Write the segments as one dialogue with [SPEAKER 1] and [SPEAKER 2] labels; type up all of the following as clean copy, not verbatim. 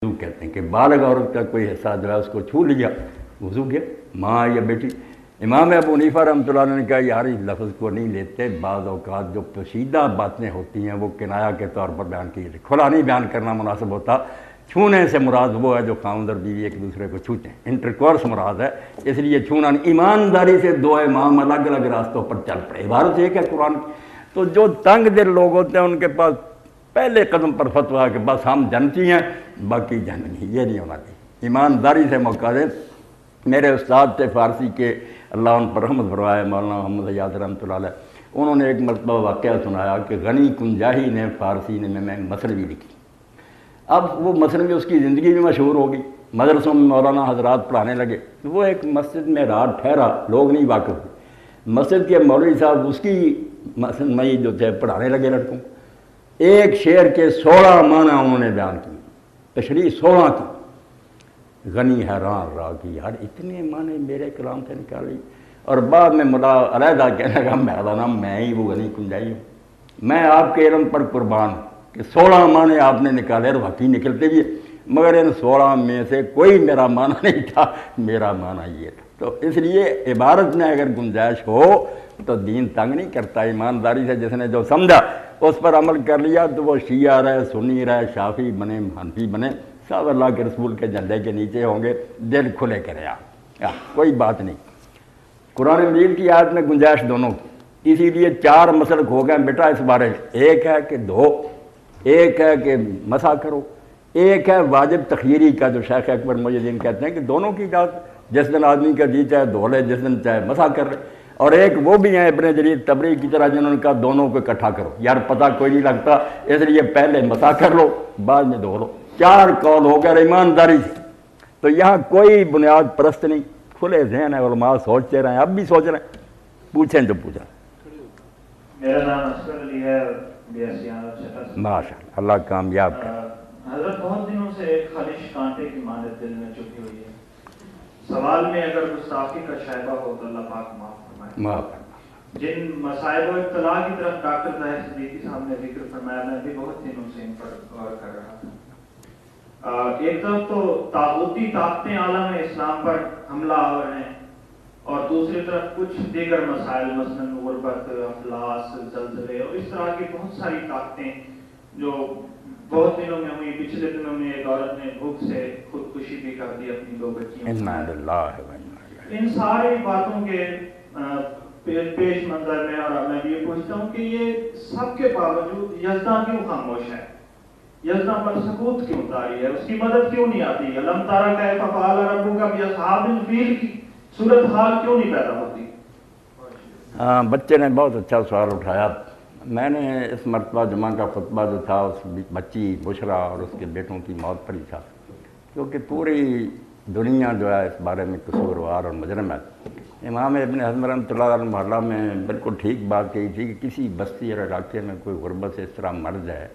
[SPEAKER 1] وضو کہتے ہیں کہ بالغ عورت کا کوئی حصہ جو ہے اس کو چھو لیا وضو کیا، ماں یا بیٹی۔ امام ابو حنیفہ رحمۃ اللہ علیہ نے کہا یار اس لفظ کو نہیں لیتے، بعض اوقات جو پوشیدہ باتیں ہوتی ہیں وہ کنایا کے طور پر بیان کی جاتی، کھلا نہیں بیان کرنا مناسب ہوتا۔ چھونے سے مراد وہ ہے جو خاوند اور بیوی ایک دوسرے کو چھوتے ہیں، انٹرکورس مراد ہے، اس لیے چھونا نہیں۔ ایمانداری سے دو امام الگ الگ راستوں پر چل پڑے، عبارت ایک ہے قرآن کی۔ تو جو تنگ دل لوگ ہوتے ہیں ان کے پاس پہلے قدم پر فتویٰ ہے کہ بس ہم جنتی ہیں باقی جہنمی، یہ نہیں ہونا چاہیے۔ ایمانداری سے موقع دیں۔ میرے استاد تھے فارسی کے، اللہ ان پر رحمت فرمائے، مولانا محمد حیات رحمۃ اللہ علیہ، انہوں نے ایک مرتبہ واقعہ سنایا کہ غنی کنجاہی نے فارسی نے میں مثنوی لکھی۔ اب وہ مثنوی اس کی زندگی میں مشہور ہو گئی، مدرسوں میں مولانا حضرات پڑھانے لگے۔ وہ ایک مسجد میں رات ٹھہرا، لوگ نہیں واقف ہوئے، مسجد کے مولوی صاحب اس کی مثنوی جو تھے پڑھانے لگے لڑکوں۔ ایک شعر کے 16 معنی انہوں نے بیان کی، تشریح 16 کی۔ غنی حیران رہا کہ یار اتنے معنی میرے کلام سے نکالی، اور بعد میں ملا علیحدہ کہنے لگا میرا نام میں ہی وہ غنی کنجائی ہوں، میں آپ کے علم پر قربان ہوں کہ 16 معنی آپ نے نکالے اور واقعی نکلتے بھی، مگر ان 16 میں سے کوئی میرا معنی نہیں تھا، میرا معنی یہ تھا۔ تو اس لیے عبارت میں اگر گنجائش ہو تو دین تنگ نہیں کرتا، ایمانداری سے جس نے جو سمجھا اس پر عمل کر لیا، تو وہ شیعہ رہے، سنی رہے، شافعی بنے، حنفی بنے، سب اللہ کے رسول کے جھنڈے کے نیچے ہوں گے، دل کھلے کرے آپ، کوئی بات نہیں۔ قرآن مجید کی آیت میں گنجائش دونوں کی، اسی لیے 4 مسلک ہو گئے بیٹا اس بارے۔ ایک ہے کہ دھو، ایک ہے کہ مسح کرو، ایک ہے واجب تخیری کا جو شیخ اکبر محی الدین کہتے ہیں کہ دونوں کی اجازت، جس دن آدمی کا جی چاہے دھو لے، جس دن چاہے مسح کر لے۔ اور ایک وہ بھی ہیں ابن جریر طبری کی طرح جنہوں نے کہا دونوں کو اکٹھا کرو، یار پتہ کوئی نہیں لگتا اس لیے پہلے مسح کر لو بعد میں دھو لو۔ 4 قول ہو گئے ایمانداری سے۔ تو یہاں کوئی بنیاد پرست نہیں، کھلے ذہن ہے، علماء سوچتے رہیں، اب بھی سوچ رہے ہیں، پوچھیں جو پوچھیں۔
[SPEAKER 2] میرا نام اصغر علی ہے،
[SPEAKER 1] ماشاء اللہ، اللہ کامیاب کرے۔
[SPEAKER 2] حضرت بہت دنوں سے ایک خالص کانٹے کی مانند دل میں چپی ہوئی ہے، سوال میں اگر گستاخی کا شائبہ ہو تو اللہ پاک معاف فرمائے۔
[SPEAKER 1] معاف فرمائے۔
[SPEAKER 2] جن مصائب و ابتلا کی طرف ڈاکٹر طاہر صدیقی صاحب نے ذکر فرمایا، میں بھی بہت دنوں سے ان پر غور کر رہا تھا۔ ایک طرف تو طاغوتی طاقتیں عالم اسلام پر حملہ آور ہیں، اور دوسری طرف کچھ دیگر مسائل مثلاً غربت، افلاس، زلزلے اور اس طرح کی بہت ساری طاقتیں جو بہت دنوں میں ہوئی۔ پچھلے دنوں میں ایک عورت نے بھوک سے خودکشی بھی کر دی اپنی 2 بچیوں سے۔ ان ساری باتوں کے پیش منظر میں اور میں یہ پوچھتا ہوں کہ یہ سب کے باوجود یزداں کیوں خاموش ہے؟ یزداں پر سکوت کیوں طاری ہے؟ اس کی مدد کیوں نہیں آتی؟ الم تری کیف فعل ربک باصحاب الفیل کی صورتحال کیوں نہیں پیدا ہوتی؟
[SPEAKER 1] ہاں، بچے نے بہت اچھا سوال اٹھایا۔ میں نے اس مرتبہ جمعہ کا خطبہ جو تھا اس بچی بشرا اور اس کے بیٹوں کی موت پر ہی تھا، کیونکہ پوری دنیا جو ہے اس بارے میں قصوروار اور مجرم ہے۔ امام ابن حزم رحمۃ اللہ علیہ محلہ میں بالکل ٹھیک بات کہی تھی کہ کسی بستی اور علاقے میں کوئی غربت سے اس طرح مر جائے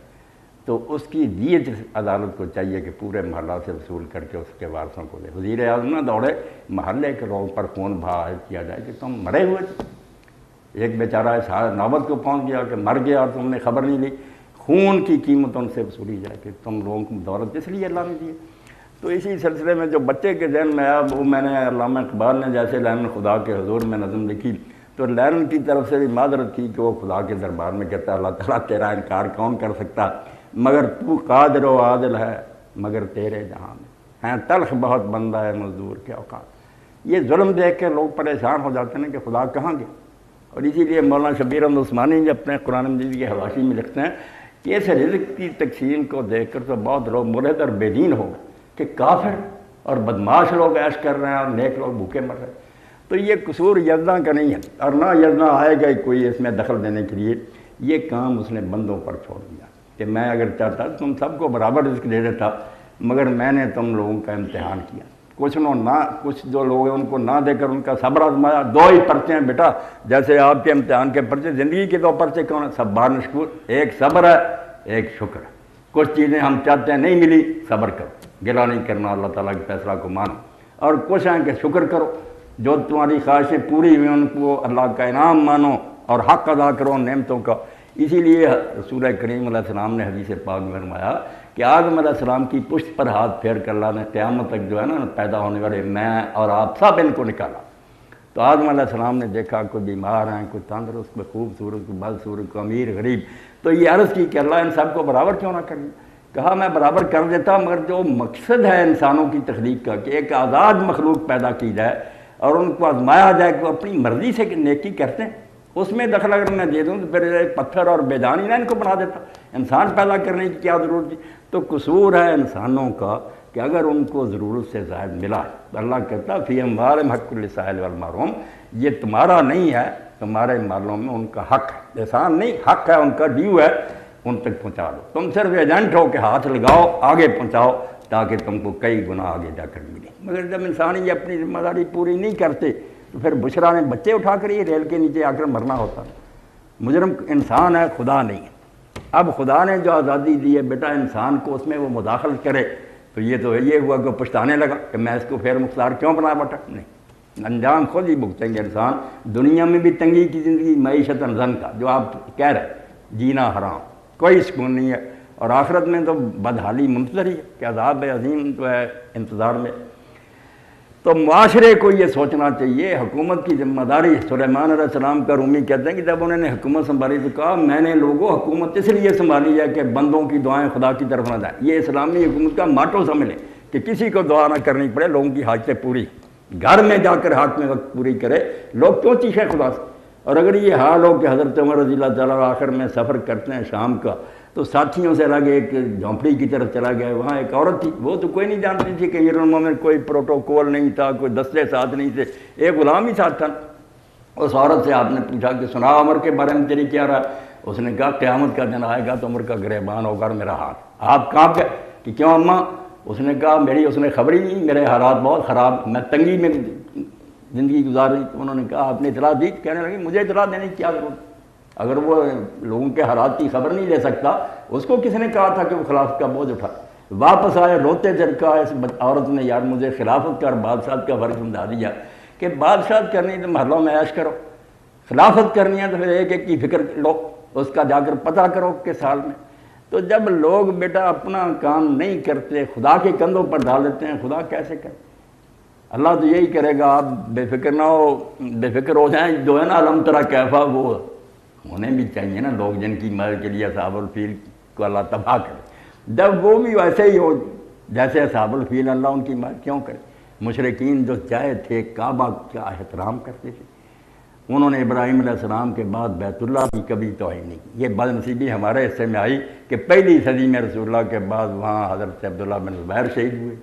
[SPEAKER 1] تو اس کی دیت عدالت کو چاہیے کہ پورے محلہ سے وصول کر کے اس کے وارثوں کو دے۔ وزیر اعظم نہ دوڑے، محلے کے لوگوں پر خون بہا کیا جائے کہ تم مرے ہوئے تھے، ایک بیچارہ اس نوبت کو پہنچ گیا کہ مر گیا اور تم نے خبر نہیں لی، خون کی قیمت ان سے وصولی جائے کہ تم لوگوں کو دولت اس لیے اللہ نے دی۔ تو اسی سلسلے میں جو بچے کے ذہن میں آیا وہ میں نے علامہ اقبال نے جیسے لین خدا کے حضور میں نظم لکھی تو لین کی طرف سے بھی معذرت کی کہ وہ خدا کے دربار میں کہتا ہے اللہ تعالیٰ تیرا انکار کون کر سکتا، مگر تو قادر و عادل ہے، مگر تیرے جہاں میں ہیں تلخ بہت بندہ ہے مزدور کے اوقات۔ یہ ظلم دیکھ کے لوگ پریشان ہو جاتے ہیں کہ خدا کہاں گیا، اور اسی لیے مولانا شبیر احمد عثمانی نے اپنے قرآن مجید کے حواشی میں لکھتے ہیں کہ اس رزق کی تقسیم کو دیکھ کر تو بہت لوگ ملحد اور بے دین ہو گئے کہ کافر اور بدماش لوگ عیش کر رہے ہیں اور نیک لوگ بھوکے مر رہے ہیں۔ تو یہ قصور یزداں کا نہیں ہے، اور نہ یزداں آئے گا کوئی اس میں دخل دینے کے لیے، یہ کام اس نے بندوں پر چھوڑ دیا کہ میں اگر چاہتا تم سب کو برابر رزق دے دیتا، مگر میں نے تم لوگوں کا امتحان کیا، کچھ جو لوگ ہیں ان کو نہ دے کر ان کا صبر آزمایا۔ 2 ہی پرچے ہیں بیٹا، جیسے آپ کے امتحان کے پرچے، زندگی کے 2 پرچے کون ہیں؟ صبار نشکور، ایک صبر ہے ایک شکر ہے۔ کچھ چیزیں ہم چاہتے ہیں نہیں ملی، صبر کرو، گلہ نہیں کرنا، اللہ تعالیٰ کے فیصلہ کو مانو، اور کچھ ہیں کہ شکر کرو، جو تمہاری خواہشیں پوری ہوئی ان کو اللہ کا انعام مانو اور حق ادا کرو نعمتوں کا۔ اسی لیے رسول کریم علیہ السلام نے حدیث پاک میں فرمایا کہ آدم علیہ السلام کی پشت پر ہاتھ پھیر کر اللہ نے قیامت تک جو ہے نا پیدا ہونے والے میں اور آپ سب ان کو نکالا۔ تو آدم علیہ السلام نے دیکھا کوئی بیمار ہیں، کوئی تندرست، کوئی خوبصورت، کوئی بدصورت، کوئی امیر غریب، تو یہ عرض کی کہ اللہ ان سب کو برابر کیوں نہ کریے؟ کہا میں برابر کر دیتا، مگر جو مقصد ہے انسانوں کی تخلیق کا کہ ایک آزاد مخلوق پیدا کی جائے اور ان کو آزمایا جائے کہ وہ اپنی مرضی سے نیکی کرتے ہیں، اس میں دخل اگر میں دے دوں تو پھر پتھر اور بیدانی نہ ان کو بنا دیتا، انسان پیدا کرنے کی کیا ضرورت تھی؟ تو قصور ہے انسانوں کا کہ اگر ان کو ضرورت سے زائد ملا تو اللہ کہتا فی اموالہم حق للسائل والمحروم، یہ تمہارا نہیں ہے، تمہارے مالوں میں ان کا حق ہے، احسان نہیں، حق ہے، ان کا ڈیو ہے، ان تک پہنچا دو۔ تم صرف ایجنٹ ہو کہ ہاتھ لگاؤ، آگے پہنچاؤ تاکہ تم کو کئی گنا آگے جا کر ملے۔ مگر جب انسان یہ اپنی ذمہ داری پوری نہیں کرتے تو پھر بشرا نے بچے اٹھا کر یہ ریل کے نیچے آ کر مرنا ہوتا۔ مجرم انسان ہے، خدا نہیں ہے۔ اب خدا نے جو آزادی دی ہے بیٹا انسان کو، اس میں وہ مداخلت کرے تو یہ ہوا کہ پچھتانے لگا کہ میں اس کو خیر مختار کیوں بنا بیٹا؟ نہیں، انجام خود ہی بھگتیں گے۔ انسان دنیا میں بھی تنگی کی زندگی، معیشت زن کا جو آپ کہہ رہے جینا حرام، کوئی سکون نہیں ہے، اور آخرت میں تو بدحالی منتظر ہی ہے کہ عذاب عظیم تو ہے انتظار میں۔ تو معاشرے کو یہ سوچنا چاہیے حکومت کی ذمہ داری۔ سلیمان علیہ السلام کا رومی کہتے ہیں کہ جب انہوں نے حکومت سنبھالی تو کہا میں نے لوگوں حکومت اس لیے سنبھالی ہے کہ بندوں کی دعائیں خدا کی طرف نہ جائیں۔ یہ اسلامی حکومت کا ماٹو سمجھ لیں کہ کسی کو دعا نہ کرنی پڑے، لوگوں کی حاجتیں پوری، گھر میں جا کر حق میں وقت پوری کرے، لوگ کیوں چیخیں خدا سے؟ اور اگر یہ حال ہو کہ حضرت عمر رضی اللہ تعالیٰ آخر میں سفر کرتے ہیں شام کا، تو ساتھیوں سے الگ ایک جھونپڑی کی طرف چلا گیا، وہاں ایک عورت تھی، وہ تو کوئی نہیں جانتی تھی کہ امیر المومنین، کوئی پروٹوکول نہیں تھا، کوئی دستے ساتھ نہیں تھے، ایک غلام ہی ساتھ تھا۔ اس عورت سے آپ نے پوچھا کہ سنا عمر کے بارے میں تیری کیا رہا؟ اس نے کہا قیامت کا دن آئے گا تو عمر کا گریبان ہوگا اور میرا ہاتھ۔ آپ کہاں گئے کہ کیوں اماں؟ اس نے کہا اس نے خبر ہی نہیں، میرے حالات بہت خراب، میں تنگی میں زندگی گزار رہی۔ تو انہوں نے کہا آپ نے اطلاع دی؟ کہنے لگی مجھے اطلاع دینے کی کیا ضرورت؟ اگر وہ لوگوں کے حالات کی خبر نہیں لے سکتا، اس کو کس نے کہا تھا کہ وہ خلافت کا بوجھ اٹھا؟ واپس آئے روتے تھے، کہا اس عورت نے یار مجھے خلافت کا اور بادشاہت کا فرق سمجھا دیا کہ بادشاہت کرنی تو محلوں میں عیش کرو، خلافت کرنی ہے تو پھر ایک ایک کی فکر لو، اس کا جا کر پتہ کرو کہ سال میں۔ تو جب لوگ بیٹا اپنا کام نہیں کرتے، خدا کے کندھوں پر ڈال دیتے ہیں، خدا کیسے کرے؟ اللہ تو یہی کرے گا، آپ بے فکر نہ ہو، بے فکر ہو جائیں۔ جو ہے نا علم ترا کیفا، وہ ہونے بھی چاہیے نا لوگ جن کی مدد کے لیے اصحاب الفیل کو اللہ تباہ کرے۔ جب وہ بھی ویسے ہی ہو جیسے اصحاب الفیل، اللہ ان کی مدد کیوں کرے؟ مشرکین جو چاہے تھے کعبہ کا احترام کرتے تھے، انہوں نے ابراہیم علیہ السلام کے بعد بیت اللہ کی کبھی توہین نہیں کی۔ یہ بد نصیبی ہمارے حصے میں آئی کہ پہلی صدی میں رسول اللہ کے بعد وہاں حضرت عبداللہ بن زبیر شہید ہوئے،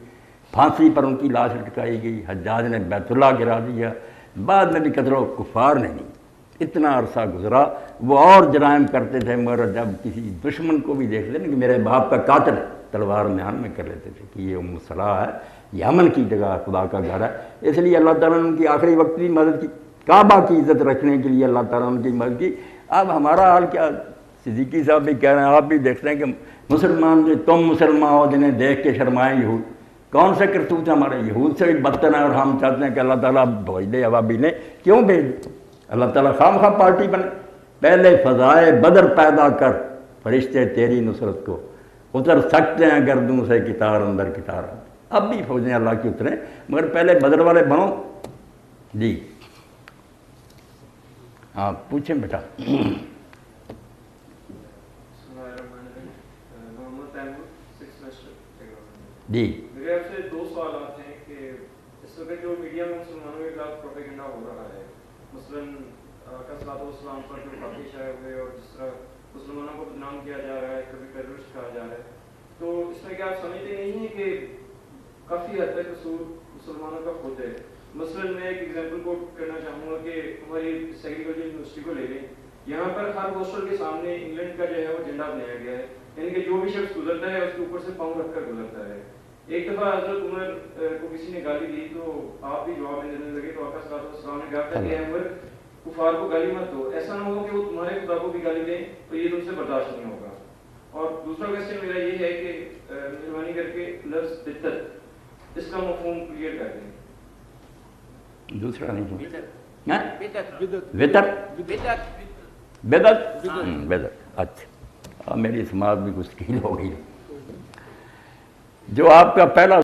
[SPEAKER 1] پھانسی پر ان کی لاش لٹکائی گئی، حجاج نے بیت اللہ گرا دیا، بعد میں بھی قتل و کفار نے نہیں۔ اتنا عرصہ گزرا، وہ اور جرائم کرتے تھے، مگر جب کسی دشمن کو بھی دیکھ لیں کہ میرے باپ کا قاتل ہے، تلوار میان میں کر لیتے تھے کہ یہ ام صلاح ہے، یہ امن کی جگہ خدا کا گھر ہے۔ اس لیے اللہ تعالیٰ نے ان کی آخری وقت بھی مدد کی، کعبہ کی عزت رکھنے کے لیے اللہ تعالیٰ نے ان کی مدد کی۔ اب ہمارا حال کیا؟ صدیقی صاحب بھی کہہ رہے ہیں، آپ بھی دیکھتے ہیں کہ مسلمان جو تم مسلمان ہو جنہیں دیکھ کے شرمائیں یہود، کون سے کرتوت ہمارے؟ یہود سے بھی بدتر ہیں، اور ہم چاہتے ہیں کہ اللہ تعالیٰ بھیج دے، ابابیلیں کیوں بھیج دے؟ اللہ تعالیٰ خام خواہ پارٹی بنے، پہلے فضائے بدر پیدا کر، فرشتے تیری نصرت کو اتر سکتے ہیں گردوں سے کتار اندر کتار۔ اب بھی فوجیں اللہ کی اتریں، مگر پہلے بدر والے بنو۔ جی ہاں پوچھیں بیٹا۔ جی
[SPEAKER 3] میرے آپ سے دو سوالات ہیں کہ اس وقت جو میڈیا میں مسلمانوں کے خلاف پروپیگنڈا ہو رہا ہے، مثلاً صلاۃ والسلام پر جو باتیں شائع ہوئے اور جس طرح مسلمانوں کو بدنام کیا جا رہا ہے، کبھی ٹیررسٹ کہا جا رہا ہے، تو اس میں کیا آپ سمجھتے نہیں ہیں کہ کافی حد تک قصور مسلمانوں کا خود ہے؟ مثلاً میں ایک ایگزامپل کوٹ کرنا چاہوں گا کہ ہماری سیگریگیٹڈ یونیورسٹی کو لے لیں، یہاں پر ہر ہاسٹل کے سامنے انگلینڈ کا جو ہے وہ جھنڈا بنایا گیا ہے، یعنی کہ جو بھی شخص گزرتا ہے اس کے اوپر سے پاؤں رکھ کر گزرتا ہے۔ ایک دفعہ حضرت عمر کو کسی نے گالی دی تو آپ بھی جواب دینے لگے، تو آقا صلی اللہ علیہ وسلم نے کہا تھا کہ عمر کفار کو گالی مت دو، ایسا نہ ہو کہ وہ تمہارے خدا کو بھی گالی دیں تو یہ تم سے برداشت نہیں ہوگا۔ اور دوسرا کویسچن میرا یہ ہے کہ مہربانی کر کے لفظ بدعت اس کا مفہوم کلیئر کر دیں۔
[SPEAKER 1] دوسرا نہیں،
[SPEAKER 4] بدعت
[SPEAKER 1] بدعت بدعت اچھا، میری سماعت بھی کچھ تشکیل ہو گئی. جو آپ کا پہلا